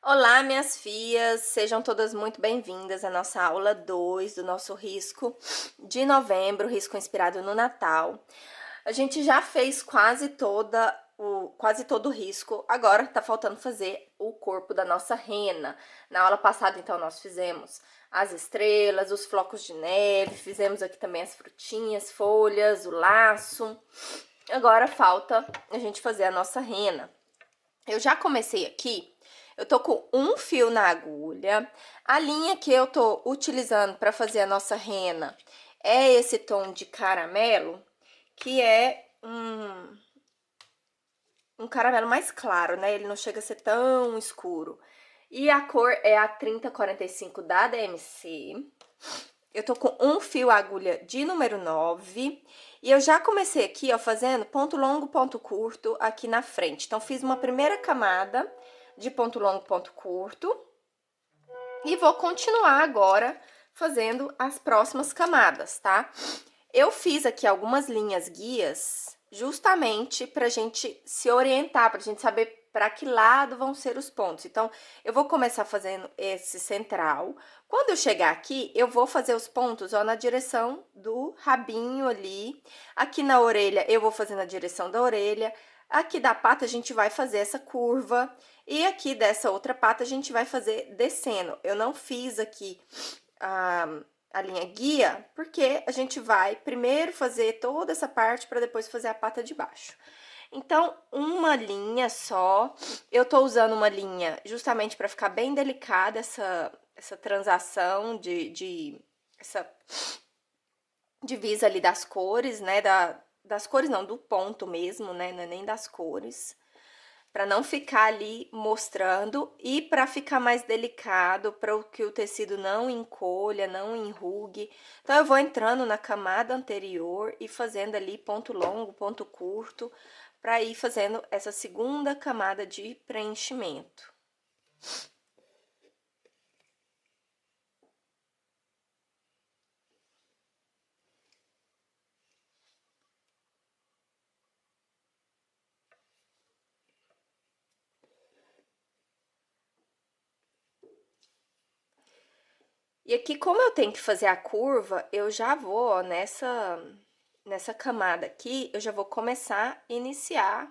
Olá, minhas filhas, sejam todas muito bem-vindas à nossa aula 2 do nosso risco de novembro, risco inspirado no Natal. A gente já fez quase todo o risco, agora tá faltando fazer o corpo da nossa rena. Na aula passada, então, nós fizemos as estrelas, os flocos de neve, fizemos aqui também as frutinhas, folhas, o laço. Agora falta a gente fazer a nossa rena. Eu já comecei aqui, eu tô com um fio na agulha. A linha que eu tô utilizando para fazer a nossa rena é esse tom de caramelo, que é um caramelo mais claro, né? Ele não chega a ser tão escuro. E a cor é a 3045 da DMC. Eu tô com um fio agulha de número 9. E eu já comecei aqui, ó, fazendo ponto longo, ponto curto aqui na frente. Então, fiz uma primeira camada de ponto longo, ponto curto. E vou continuar agora fazendo as próximas camadas, tá? Eu fiz aqui algumas linhas guias justamente pra gente se orientar, pra gente saber para que lado vão ser os pontos. Então, eu vou começar fazendo esse central. Quando eu chegar aqui, eu vou fazer os pontos, ó, na direção do rabinho ali. Aqui na orelha, eu vou fazer na direção da orelha. Aqui da pata, a gente vai fazer essa curva. E aqui dessa outra pata, a gente vai fazer descendo. Eu não fiz aqui a linha guia, porque a gente vai primeiro fazer toda essa parte para depois fazer a pata de baixo. Então, uma linha só. Eu tô usando uma linha justamente para ficar bem delicada essa transação essa divisa ali das cores, né? Das cores não, do ponto mesmo, né? Não é nem das cores. Para não ficar ali mostrando e para ficar mais delicado, para que o tecido não encolha, não enrugue. Então, eu vou entrando na camada anterior e fazendo ali ponto longo, ponto curto, para ir fazendo essa segunda camada de preenchimento. E aqui, como eu tenho que fazer a curva, eu já vou, ó, nessa camada aqui, eu já vou começar a iniciar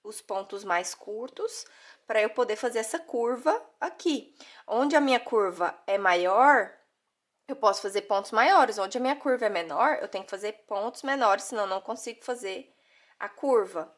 os pontos mais curtos para eu poder fazer essa curva aqui. Onde a minha curva é maior, eu posso fazer pontos maiores. Onde a minha curva é menor, eu tenho que fazer pontos menores, senão eu não consigo fazer a curva.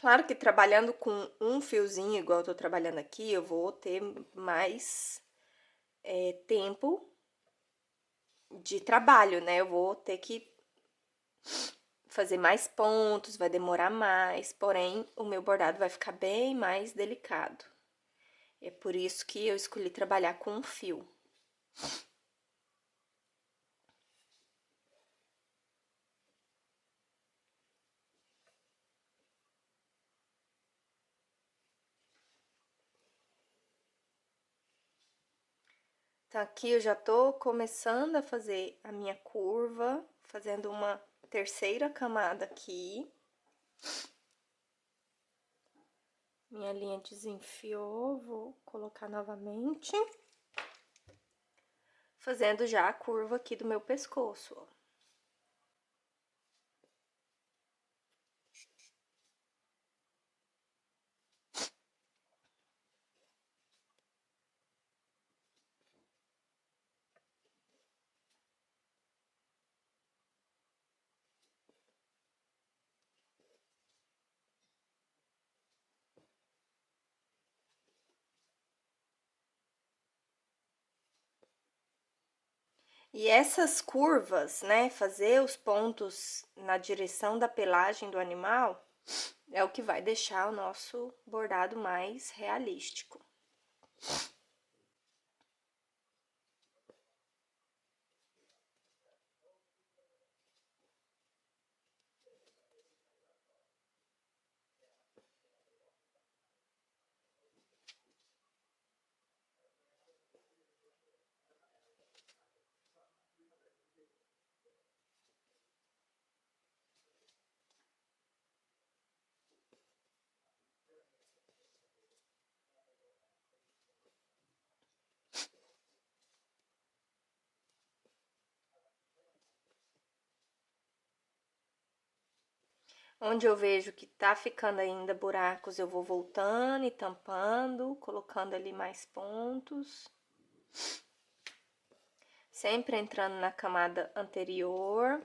Claro que trabalhando com um fiozinho, igual eu tô trabalhando aqui, eu vou ter mais tempo de trabalho, né? Eu vou ter que fazer mais pontos, vai demorar mais, porém, o meu bordado vai ficar bem mais delicado. É por isso que eu escolhi trabalhar com um fio. Então, aqui eu já tô começando a fazer a minha curva, fazendo uma terceira camada aqui. Minha linha desenfiou, vou colocar novamente. Fazendo já a curva aqui do meu pescoço, ó. E essas curvas, né, fazer os pontos na direção da pelagem do animal, é o que vai deixar o nosso bordado mais realístico. Onde eu vejo que tá ficando ainda buracos, eu vou voltando e tampando, colocando ali mais pontos. Sempre entrando na camada anterior.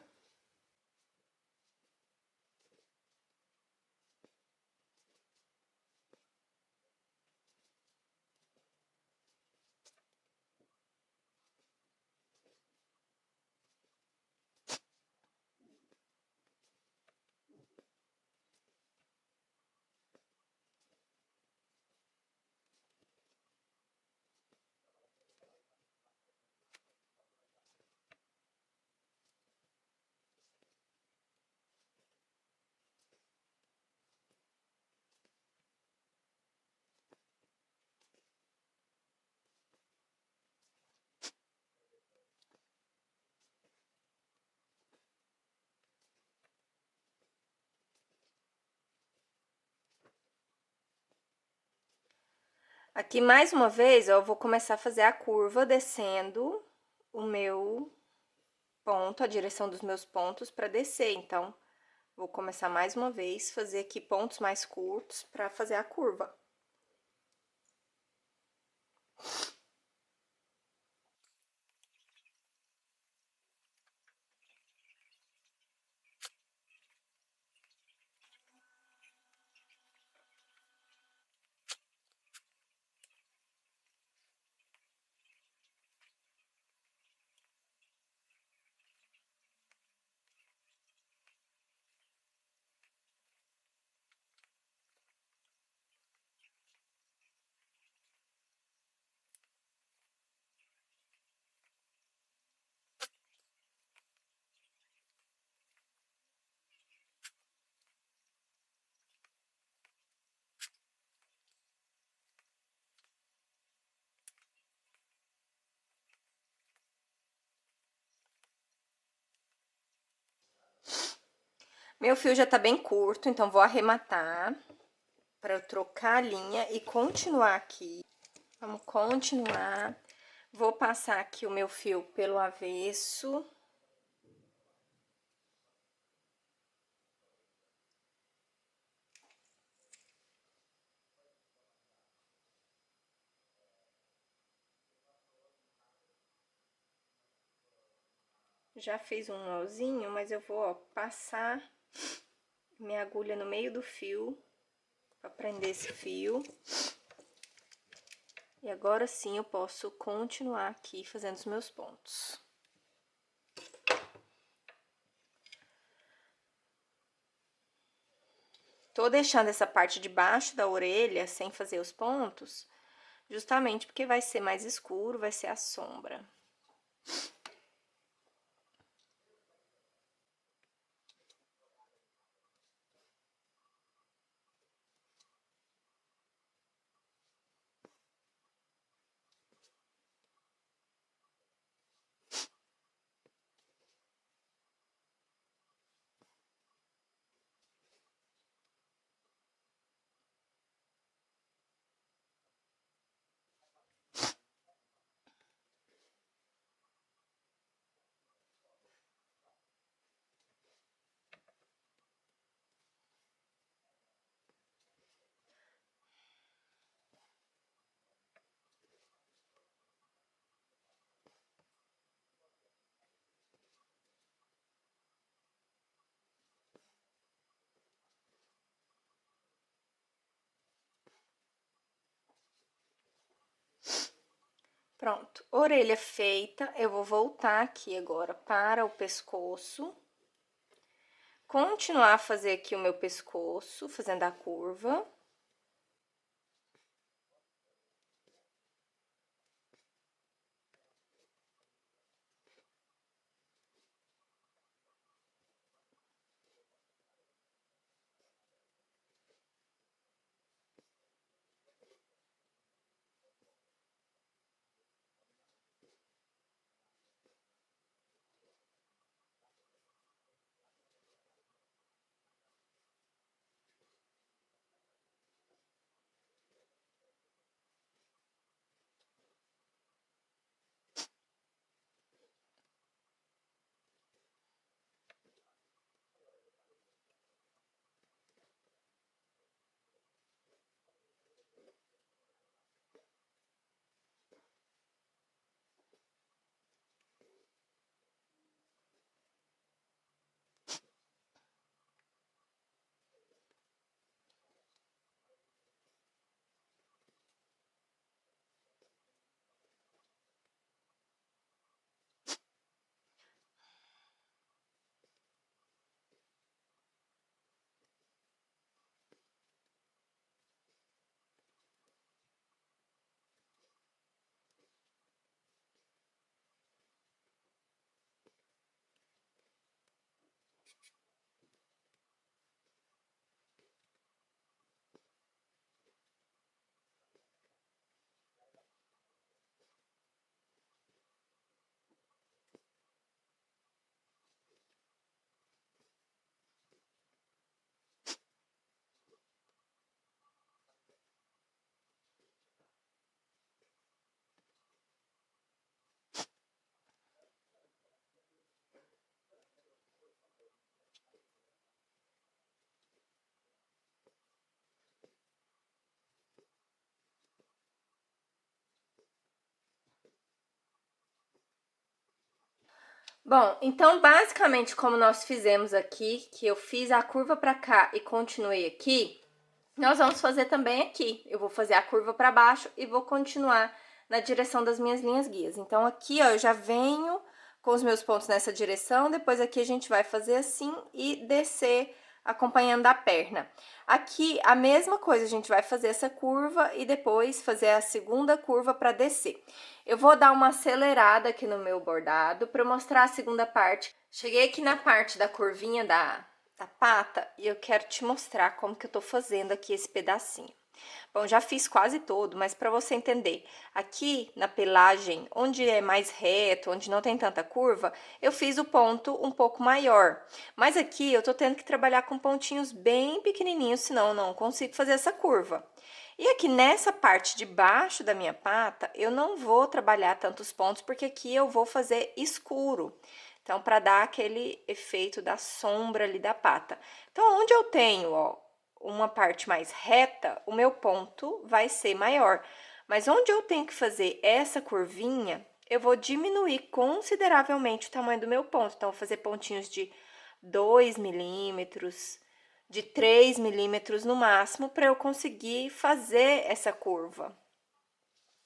Aqui, mais uma vez, ó, eu vou começar a fazer a curva descendo o meu ponto, a direção dos meus pontos para descer. Então, vou começar mais uma vez, fazer aqui pontos mais curtos para fazer a curva. Meu fio já tá bem curto, então vou arrematar para eu trocar a linha e continuar aqui. Vamos continuar. Vou passar aqui o meu fio pelo avesso. Já fiz um nozinho, mas eu vou, ó, passar minha agulha no meio do fio para prender esse fio. E agora sim eu posso continuar aqui fazendo os meus pontos. Tô deixando essa parte de baixo da orelha sem fazer os pontos, justamente porque vai ser mais escuro, vai ser a sombra. Pronto, orelha feita, eu vou voltar aqui agora para o pescoço. Continuar a fazer aqui o meu pescoço, fazendo a curva. Bom, então basicamente como nós fizemos aqui, que eu fiz a curva pra cá e continuei aqui, nós vamos fazer também aqui. Eu vou fazer a curva pra baixo e vou continuar na direção das minhas linhas guias. Então aqui, ó, eu já venho com os meus pontos nessa direção, depois aqui a gente vai fazer assim e descer acompanhando a perna. Aqui, a mesma coisa, a gente vai fazer essa curva e depois fazer a segunda curva para descer. Eu vou dar uma acelerada aqui no meu bordado para mostrar a segunda parte. Cheguei aqui na parte da curvinha da pata e eu quero te mostrar como que eu tô fazendo aqui esse pedacinho. Bom, já fiz quase todo, mas para você entender, aqui na pelagem, onde é mais reto, onde não tem tanta curva, eu fiz o ponto um pouco maior. Mas aqui eu tô tendo que trabalhar com pontinhos bem pequenininhos, senão eu não consigo fazer essa curva. E aqui nessa parte de baixo da minha pata, eu não vou trabalhar tantos pontos, porque aqui eu vou fazer escuro. Então, para dar aquele efeito da sombra ali da pata. Então, onde eu tenho, ó, uma parte mais reta, o meu ponto vai ser maior. Mas onde eu tenho que fazer essa curvinha, eu vou diminuir consideravelmente o tamanho do meu ponto. Então, vou fazer pontinhos de 2 milímetros, de 3 milímetros no máximo, para eu conseguir fazer essa curva.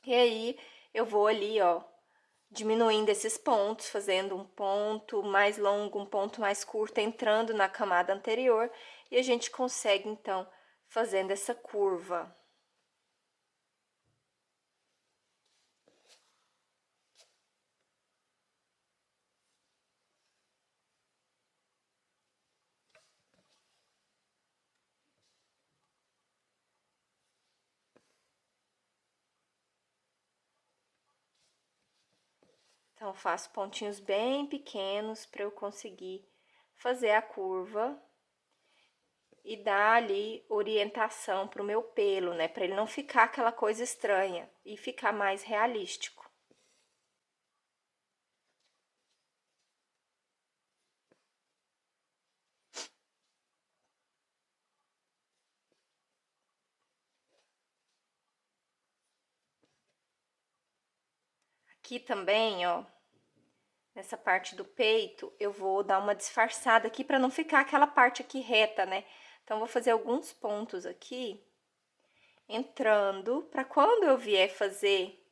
E aí, eu vou ali, ó, diminuindo esses pontos, fazendo um ponto mais longo, um ponto mais curto, entrando na camada anterior, e a gente consegue, então, fazendo essa curva. Então, faço pontinhos bem pequenos para eu conseguir fazer a curva e dar ali orientação para o meu pelo, né? Para ele não ficar aquela coisa estranha e ficar mais realístico. Aqui também, ó, nessa parte do peito, eu vou dar uma disfarçada aqui para não ficar aquela parte aqui reta, né? Então, vou fazer alguns pontos aqui, entrando, para quando eu vier fazer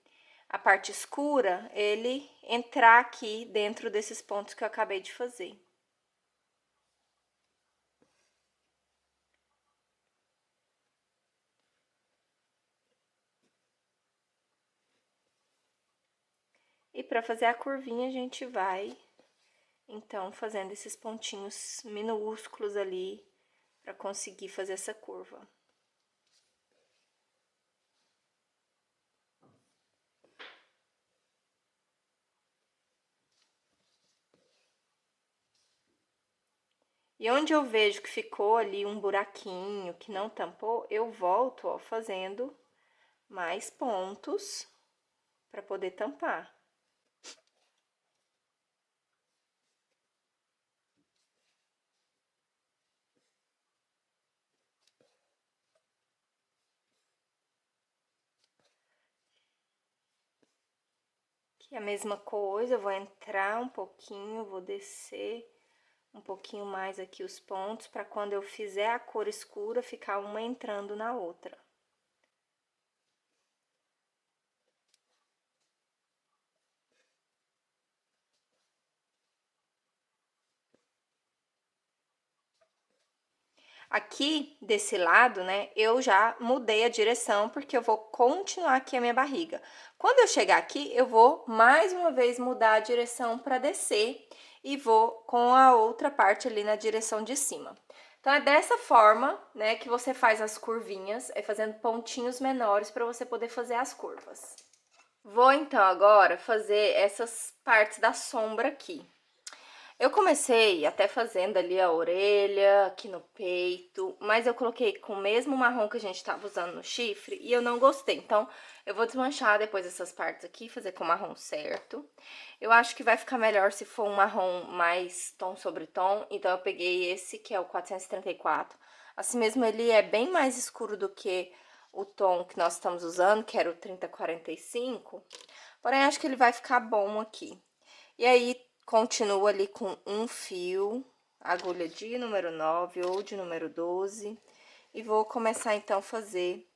a parte escura, ele entrar aqui dentro desses pontos que eu acabei de fazer. E para fazer a curvinha, a gente vai, então, fazendo esses pontinhos minúsculos ali, para conseguir fazer essa curva. E onde eu vejo que ficou ali um buraquinho, que não tampou, eu volto, ó, fazendo mais pontos para poder tampar. Aqui a mesma coisa, eu vou entrar um pouquinho, vou descer um pouquinho mais aqui os pontos, para quando eu fizer a cor escura, ficar uma entrando na outra. Aqui, desse lado, né, eu já mudei a direção, porque eu vou continuar aqui a minha barriga. Quando eu chegar aqui, eu vou mais uma vez mudar a direção para descer e vou com a outra parte ali na direção de cima. Então, é dessa forma, né, que você faz as curvinhas, é fazendo pontinhos menores para você poder fazer as curvas. Vou, então, agora fazer essas partes da sombra aqui. Eu comecei até fazendo ali a orelha, aqui no peito, mas eu coloquei com o mesmo marrom que a gente tava usando no chifre e eu não gostei. Então, eu vou desmanchar depois essas partes aqui, fazer com o marrom certo. Eu acho que vai ficar melhor se for um marrom mais tom sobre tom, então eu peguei esse, que é o 434. Assim mesmo, ele é bem mais escuro do que o tom que nós estamos usando, que era o 3045, porém, acho que ele vai ficar bom aqui. E aí, continuo ali com um fio, agulha de número 9 ou de número 12, e vou começar então a fazer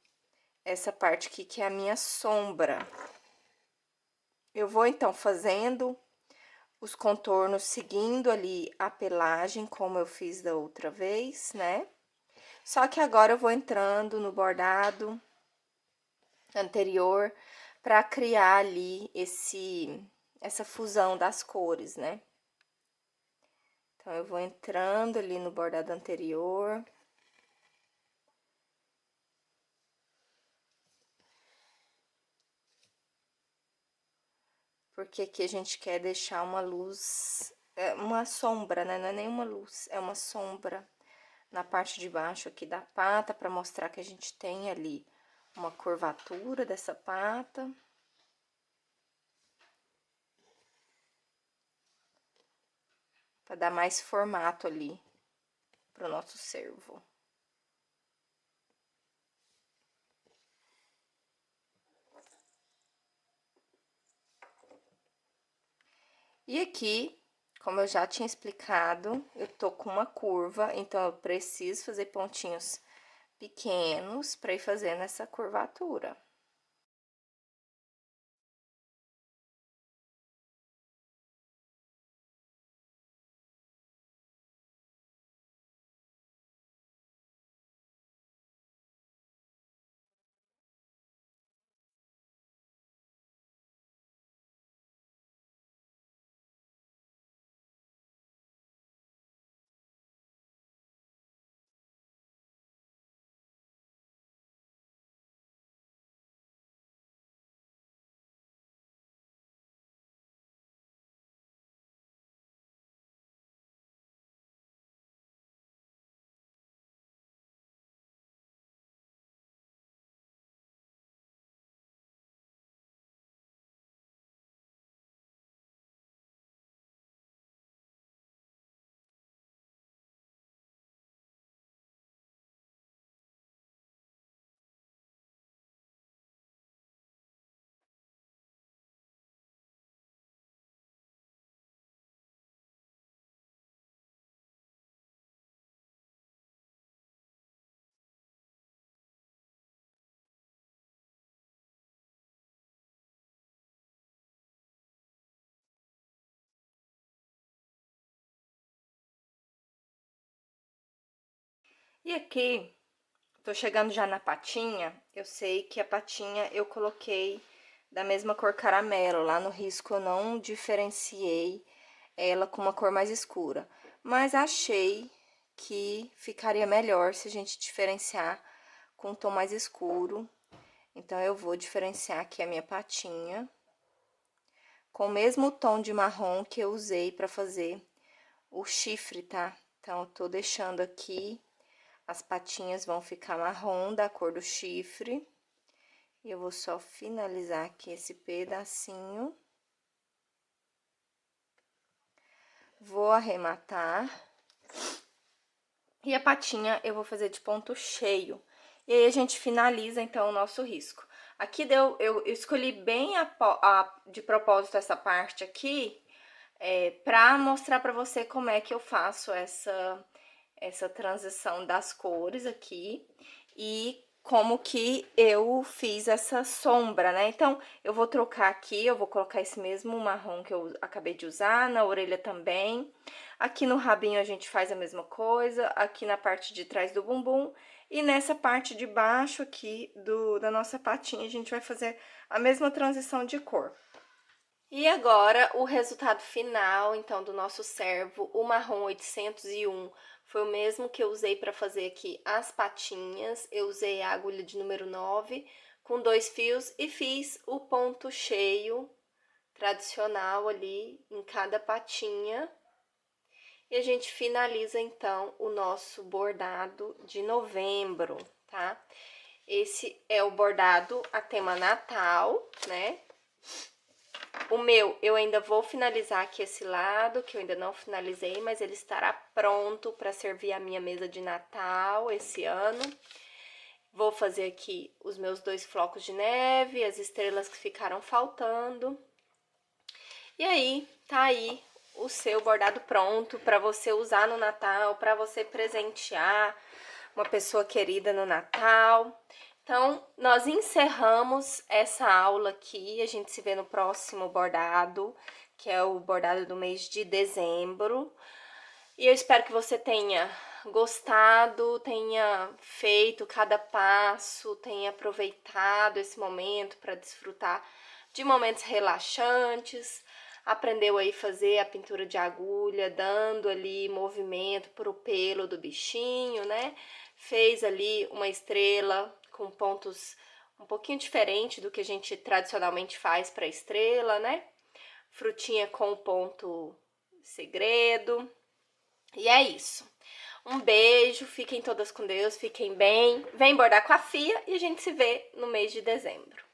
essa parte aqui que é a minha sombra. Eu vou então fazendo os contornos seguindo ali a pelagem, como eu fiz da outra vez, né? Só que agora eu vou entrando no bordado anterior para criar ali essa fusão das cores, né? Então, eu vou entrando ali no bordado anterior. Porque aqui a gente quer deixar uma luz, uma sombra, né? Não é nenhuma luz, é uma sombra na parte de baixo aqui da pata, para mostrar que a gente tem ali uma curvatura dessa pata. Para dar mais formato ali pro nosso cervo. E aqui, como eu já tinha explicado, eu tô com uma curva, então eu preciso fazer pontinhos pequenos para ir fazendo essa curvatura. E aqui, tô chegando já na patinha, eu sei que a patinha eu coloquei da mesma cor caramelo, lá no risco eu não diferenciei ela com uma cor mais escura, mas achei que ficaria melhor se a gente diferenciar com um tom mais escuro. Então, eu vou diferenciar aqui a minha patinha com o mesmo tom de marrom que eu usei para fazer o chifre, tá? Então, eu tô deixando aqui, as patinhas vão ficar marrom da cor do chifre. E eu vou só finalizar aqui esse pedacinho. Vou arrematar. E a patinha eu vou fazer de ponto cheio. E aí, a gente finaliza, então, o nosso risco. Aqui eu escolhi bem de propósito essa parte aqui, pra mostrar pra você como é que eu faço essa transição das cores aqui. E como que eu fiz essa sombra, né? Então, eu vou trocar aqui, eu vou colocar esse mesmo marrom que eu acabei de usar, na orelha também. Aqui no rabinho a gente faz a mesma coisa, aqui na parte de trás do bumbum. E nessa parte de baixo aqui da nossa patinha, a gente vai fazer a mesma transição de cor. E agora, o resultado final, então, do nosso servo, o marrom 801, foi o mesmo que eu usei para fazer aqui as patinhas. Eu usei a agulha de número 9 com 2 fios e fiz o ponto cheio tradicional ali em cada patinha. E a gente finaliza, então, o nosso bordado de novembro, tá? Esse é o bordado a tema Natal, né? O meu, eu ainda vou finalizar aqui esse lado, que eu ainda não finalizei, mas ele estará pronto para servir a minha mesa de Natal esse ano. Vou fazer aqui os meus 2 flocos de neve, as estrelas que ficaram faltando. E aí, tá aí o seu bordado pronto para você usar no Natal, para você presentear uma pessoa querida no Natal. Então, nós encerramos essa aula aqui, a gente se vê no próximo bordado, que é o bordado do mês de dezembro. E eu espero que você tenha gostado, tenha feito cada passo, tenha aproveitado esse momento para desfrutar de momentos relaxantes. Aprendeu aí fazer a pintura de agulha, dando ali movimento pro pelo do bichinho, né? Fez ali uma estrela com pontos um pouquinho diferente do que a gente tradicionalmente faz para estrela, né? Frutinha com ponto segredo. E é isso. Um beijo, fiquem todas com Deus, fiquem bem. Vem bordar com a Fia e a gente se vê no mês de dezembro.